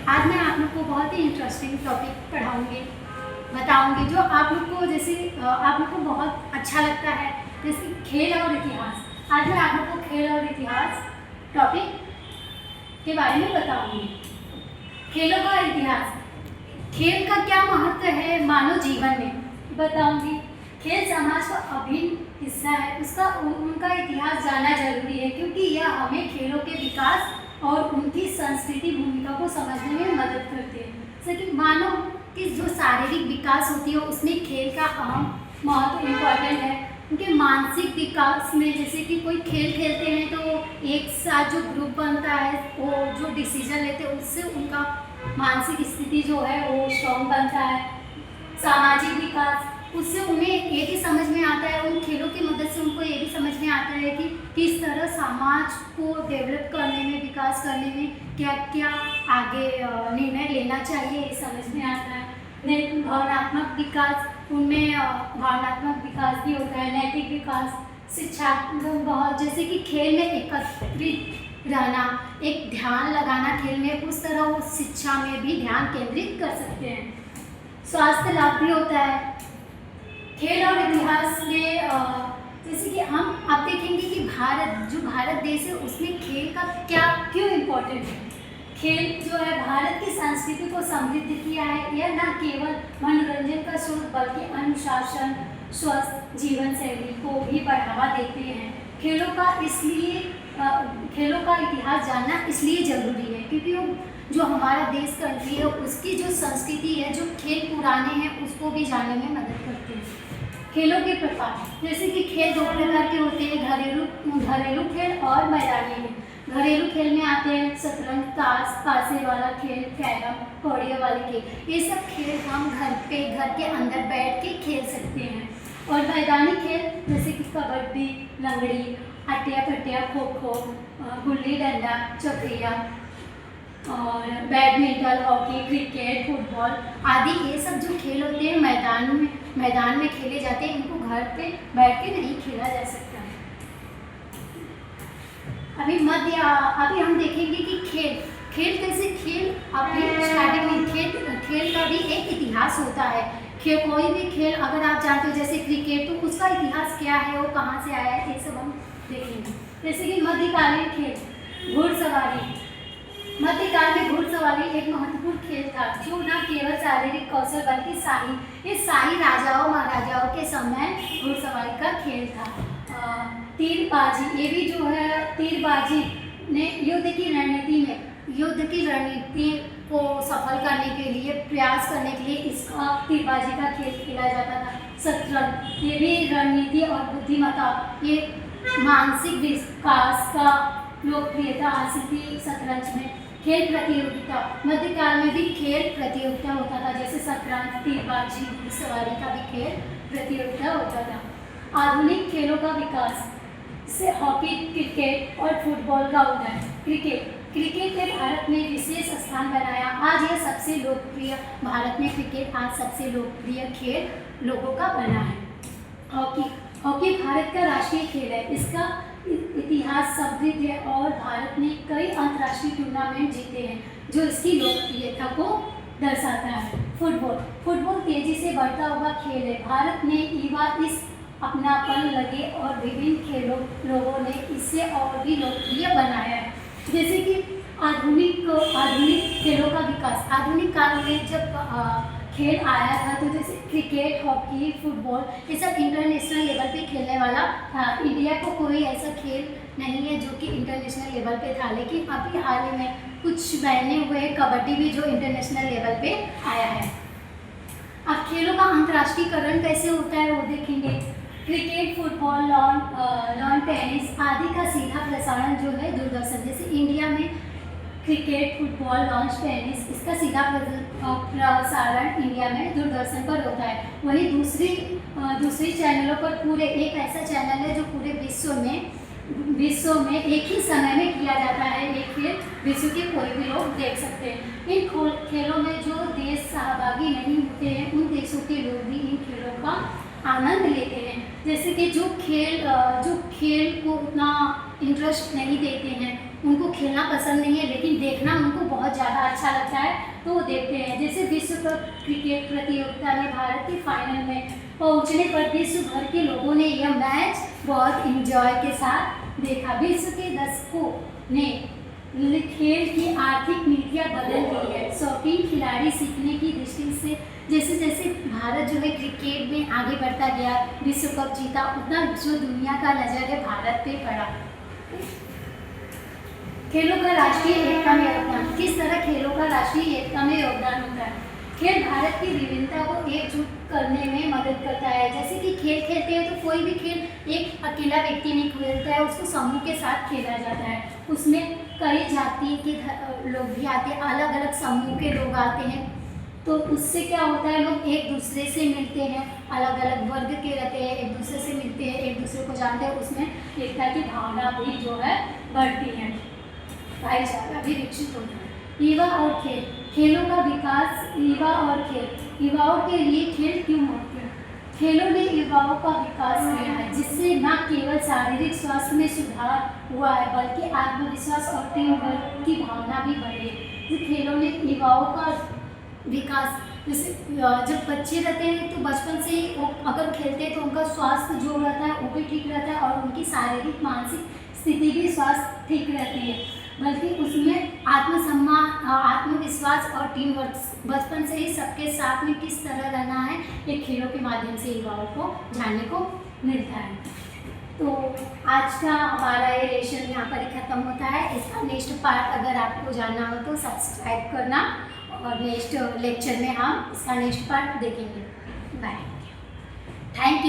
आज मैं आप लोग को बहुत ही इंटरेस्टिंग टॉपिक पढ़ाऊंगी, बताऊंगी जो आप लोग को जैसे आप लोग को बहुत अच्छा लगता है, जैसे खेल और इतिहास। आज मैं आप लोग को खेल और इतिहास टॉपिक के बारे में बताऊंगी। खेलों का इतिहास, खेल का क्या महत्व है मानव जीवन में बताऊंगी। खेल समाज का अभिन्न हिस्सा है, उनका इतिहास जानना जरूरी है क्योंकि यह हमें खेलों के विकास और उनकी संस्कृति भूमिका को समझने में मदद करते हैं। जैसे कि मानव की जो शारीरिक विकास होती है उसमें खेल का अहम महत्व इम्पॉर्टेंट है। उनके मानसिक विकास में जैसे कि कोई खेल खेलते हैं तो एक साथ जो ग्रुप बनता है वो जो डिसीजन लेते हैं उससे उनका मानसिक स्थिति जो है वो स्ट्रॉन्ग बनता है। सामाजिक विकास, उससे उन्हें ये भी समझ में आता है, उन खेलों की मदद से उनको ये भी समझ में आता है कि किस तरह समाज को डेवलप करने में, विकास करने में क्या क्या आगे निर्णय लेना चाहिए, ये समझ में आता है। भावनात्मक विकास, उनमें भावनात्मक विकास भी होता है। नैतिक विकास, शिक्षा बहुत, जैसे कि खेल में एकत्रित रहना, एक ध्यान लगाना खेल में, उस तरह वो शिक्षा में भी ध्यान केंद्रित कर सकते हैं। स्वास्थ्य लाभ भी होता है खेल और इतिहास में। जैसे कि हम अब देखेंगे कि भारत देश है उसमें खेल का क्या क्यों इम्पोर्टेंट है। खेल जो है भारत की संस्कृति को समृद्ध किया है। यह न केवल मनोरंजन का स्रोत बल्कि अनुशासन, स्वस्थ जीवन शैली को भी बढ़ावा देते हैं। खेलों का इतिहास जानना इसलिए जरूरी है क्योंकि वो जो हमारा देश कंट्री है उसकी जो संस्कृति है, जो खेल पुराने हैं उसको भी जानने में मदद करते हैं। खेलों के प्रकार, जैसे कि खेल दो प्रकार के होते हैं, घरेलू खेल और मैदानी खेल। घरेलू खेल में आते हैं शतरंज, ताश, पासे वाला खेल, कैरम, कौड़ियों वाले खेल। ये सब खेल हम घर के अंदर बैठ के खेल सकते हैं। और मैदानी खेल जैसे कि कबड्डी, लंगड़ी, अटिया पटिया, खो खो, गुल्ली डंडा, चक्रिया और बैडमिंटन, हॉकी, क्रिकेट, फुटबॉल आदि, ये सब जो खेल होते हैं मैदान में खेले जाते हैं। इनको घर पे बैठ के नहीं खेला जा सकता है। अभी हम देखेंगे कि खेल कैसे, खेल अभी स्टार्टिंग में खेल का भी एक इतिहास होता है। कोई भी खेल अगर आप जानते हो जैसे क्रिकेट, तो उसका इतिहास क्या है, वो कहाँ से आया है, ये सब हम देखेंगे। जैसे कि मध्यकालीन खेल, घुड़सवारी। मध्यकाल में घुड़सवारी एक महत्वपूर्ण खेल था जो न केवल शारीरिक कौशल बल्कि शाही राजाओं महाराजाओं के समय घुड़सवारी का खेल था। तीरबाजी, ये भी जो है तीरबाजी ने युद्ध की रणनीति को सफल करने के लिए, प्रयास करने के लिए इसका तीरबाजी का खेल खेला जाता था। शतरंज, ये भी रणनीति और बुद्धिमत्ता, ये मानसिक विकास का लोकप्रियता हासिल थी शतरंज में। खेल प्रतियोगिता, मध्यकाल में भी खेल प्रतियोगिता होता था, जैसे शतरंज, तीरबाजी, घुड़सवारी का भी खेल प्रतियोगिता होता था। आधुनिक खेलों का विकास से हॉकी, क्रिकेट और फुटबॉल का उदय। क्रिकेट ने भारत में विशेष स्थान बनाया। आज यह सबसे लोकप्रिय, भारत में क्रिकेट आज सबसे लोकप्रिय खेल लोगों का बना है। हॉकी भारत का राष्ट्रीय खेल है। इसका इतिहास समृद्ध है और भारत ने कई अंतर्राष्ट्रीय टूर्नामेंट जीते हैं जो इसकी लोकप्रियता को दर्शाता है। फुटबॉल तेजी से बढ़ता हुआ खेल है। भारत ने इस अपनापन लगे और विभिन्न लोगों ने इसे और भी लोकप्रिय बनाया है। जैसे कि आधुनिक खेलों का विकास, आधुनिक काल में जब खेल आया था तो जैसे क्रिकेट, हॉकी, फुटबॉल, ये सब इंटरनेशनल लेवल पे खेलने वाला था। इंडिया को कोई ऐसा खेल नहीं है जो कि इंटरनेशनल लेवल पे था, लेकिन अभी हाल ही में कुछ महीने हुए कबड्डी भी जो इंटरनेशनल लेवल पे आया है। अब खेलों का अंतर्राष्ट्रीयकरण कैसे होता है वो देखेंगे। क्रिकेट, फुटबॉल, लॉन टेनिस आदि का सीधा प्रसारण जो है दूरदर्शन, जैसे इंडिया में क्रिकेट, फुटबॉल, लॉन टेनिस, इसका सीधा प्रसारण इंडिया में दूरदर्शन पर होता है। वहीं दूसरी चैनलों पर पूरे एक ऐसा चैनल है जो पूरे विश्व में एक ही समय में किया जाता है। ये खेल विश्व के कोई भी लोग देख सकते हैं। इन खेलों में जो देश सहभागी नहीं होते हैं उन देशों के लोग भी इन खेलों का आनंद लेते हैं। जैसे कि जो खेल को उतना इंटरेस्ट नहीं देते हैं, उनको खेलना पसंद नहीं है, लेकिन देखना उनको बहुत ज़्यादा अच्छा लगता है, तो देखते हैं। जैसे विश्व कप क्रिकेट प्रतियोगिता में भारत के फाइनल में पहुंचने पर विश्व भर के लोगों ने यह मैच बहुत एंजॉय के साथ देखा। विश्व के दर्शकों ने खेल की आर्थिक नीतियाँ बदल दी है। शौकीन खिलाड़ी सीखने की दृष्टि से जैसे जैसे भारत जो है क्रिकेट में आगे बढ़ता गया, विश्व कप जीता, उतना जो दुनिया का नज़र है भारत पे पड़ा। खेलों का राष्ट्रीय एकता में योगदान। किस तरह खेलों का राष्ट्रीय एकता में योगदान होता है? खेल भारत की विभिन्नता को एकजुट करने में मदद करता है। जैसे कि खेल खेलते हैं तो कोई भी खेल एक अकेला व्यक्ति नहीं खेलता है, उसको समूह के साथ खेला जाता है। उसमें कई जाति के लोग भी आते हैं, अलग अलग समूह के लोग आते हैं। तो उससे क्या होता है, लोग एक दूसरे से मिलते हैं, अलग अलग वर्ग के रहते हैं, एक दूसरे से मिलते हैं, एक दूसरे को जानते हैं। उसमें एकता की भावना भी जो है बढ़ती है, भाईचारा भी विकसित होता है। युवा और खेल। खेलों का विकास। युवा और खेल। युवाओं के लिए खेल क्यों महत्वपूर्ण है? खेलों ने युवाओं का विकास किया है, जिससे न केवल शारीरिक स्वास्थ्य में सुधार हुआ है बल्कि आत्मविश्वास और टीम वर्क की भावना भी बढ़ी है। खेलों ने युवाओं का विकास, जैसे जब बच्चे रहते हैं तो बचपन से ही वो अगर खेलते हैं तो उनका स्वास्थ्य जो रहता है वो भी ठीक रहता है और उनकी शारीरिक मानसिक स्थिति भी स्वास्थ्य ठीक रहती है, बल्कि उसमें आत्मसम्मान, आत्मविश्वास और टीम वर्क बचपन से ही सबके साथ में किस तरह रहना है, ये खेलों के माध्यम से युवाओं को जानने को मिलता है। तो आज का हमारा ये लेसन यहाँ पर ही ख़त्म होता है। इसका नेक्स्ट पार्ट अगर आपको जानना हो तो सब्सक्राइब करना और नेक्स्ट लेक्चर में हम इसका नेक्स्ट पार्ट देखेंगे। Bye, thank you.